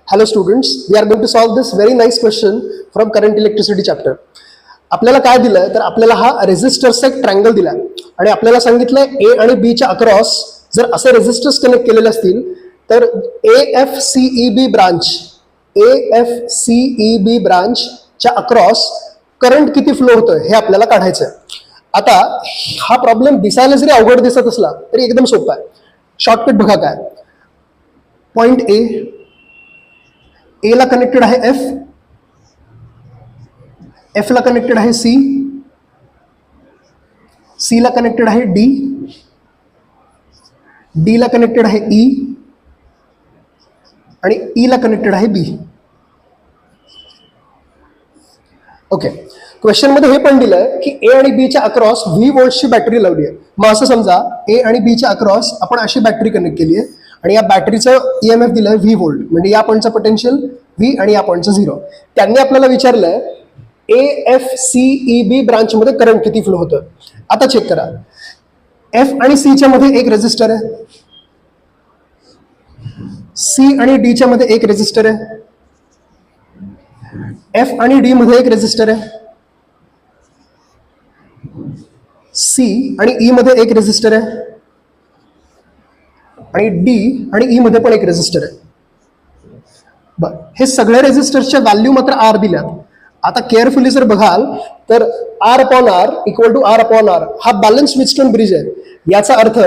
Hello students, we are going to solve this very nice question from current electricity chapter. आपल्याला काय दिलंय तर आपल्याला हा रेझिस्टरचा एक ट्रायंगल दिलाय आणि आपल्याला सांगितलंय ए आणि बी च्या अक्रॉस जर असे रेझिस्टर्स कनेक्ट केलेले असतील तर AFCEB ब्रांच च्या अक्रॉस करंट किती फ्लो होतोय हे आपल्याला काढायचं आहे. आता हा प्रॉब्लेम दिसायला जरी अवघड दिसत असला तरी एकदम सोपा आहे. शॉर्टकट बघा काय. पॉइंट ए ला कनेक्टेड आहे एफ ला कनेक्टेड आहे सी ला कनेक्टेड आहे डी ला कनेक्टेड आहे ई आणि ई ला कनेक्टेड आहे बी. ओके, क्वेश्चन मध्ये हे पण दिलंय की ए आणि बी च्या अक्रॉस व्ही वोल्टची बॅटरी लावली आहे. मग असं समजा ए आणि बी च्या अक्रॉस आपण अशी बॅटरी कनेक्ट केली आहे आणि या बॅटरीचं ईएमएफ दिलंय व्ही वोल्ट, म्हणजे या पॉईंटचं पोटेन्शियल व्ही आणि या पॉईंटचं 0. त्यांनी आपल्याला विचारलंय AFCEB ब्रांच मध्ये करंट किती फ्लो होतं. आता चेक करा, एफ आणि सी च्या मध्ये एक रेझिस्टर आहे, सी आणि डी च्या मध्ये एक रेझिस्टर आहे, एफ आणि डी मध्ये एक रेझिस्टर आहे, सी आणि ई मध्ये एक रेझिस्टर आहे आणि डी आणि ई मध्ये पण एक रेझिस्टर आहे. बरं, हे सगळे रेझिस्टर्सच्या व्हॅल्यू मात्र आर दिल्यात. आता केअरफुली जर बघाल तर R upon R equal to R upon R हा बॅलन्स व्हीटस्टोन ब्रिज आहे. याचा अर्थ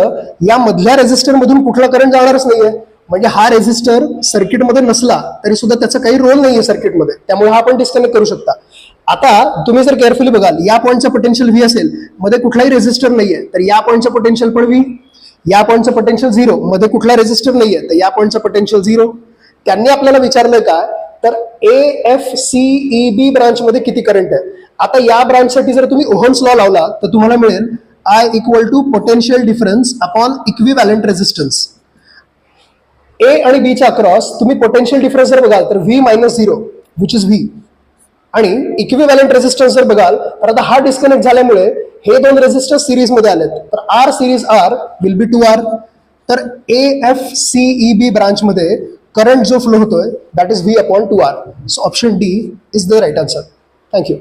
या मधल्या रेझिस्टर मधून कुठला करंट जाणारच नाहीये, म्हणजे हा रेझिस्टर सर्किटमध्ये नसला तरी सुद्धा त्याचा काही रोल नाहीये सर्किटमध्ये, त्यामुळे हा आपण डिस्कनेक्ट करू शकता. आता तुम्ही जर केअरफुली बघाल, या पॉईंटचं पोटेन्शियल व्ही असेल, मध्ये कुठलाही रेझिस्टर नाहीये, तर या पॉईंटचं पोटेन्शियल पण व्ही, या पॉईंटचं पोटेन्शियल 0, मध्ये कुठला रेझिस्टर नाहीये तर या पॉईंटचं पोटेन्शियल 0. त्यांनी आपल्याला विचारलं काय तर AFCEB ब्रांच मध्ये किती करंट आहे. आता या ब्रांचसाठी जर तुम्ही ओहम्स लॉ लावला तर तुम्हाला मिळेल I equal to potential difference upon equivalent resistance. A आणि बी च्या अक्रॉस तुम्ही पोटेन्शियल डिफरन्स जर बघाल तर V - 0 विच इज V, आणि इक्विव्हॅलंट रेझिस्टन्स जर बघाल तर आता हा डिस्कनेक्ट झाल्यामुळे हे दोन रेझिस्टर्स सिरीज मध्ये आलेत, तर R series R will be 2R. तर AFCEB ब्रांच मध्ये करंट जो फ्लो होतोय that is V upon 2R. So option D is the right answer. Thank you.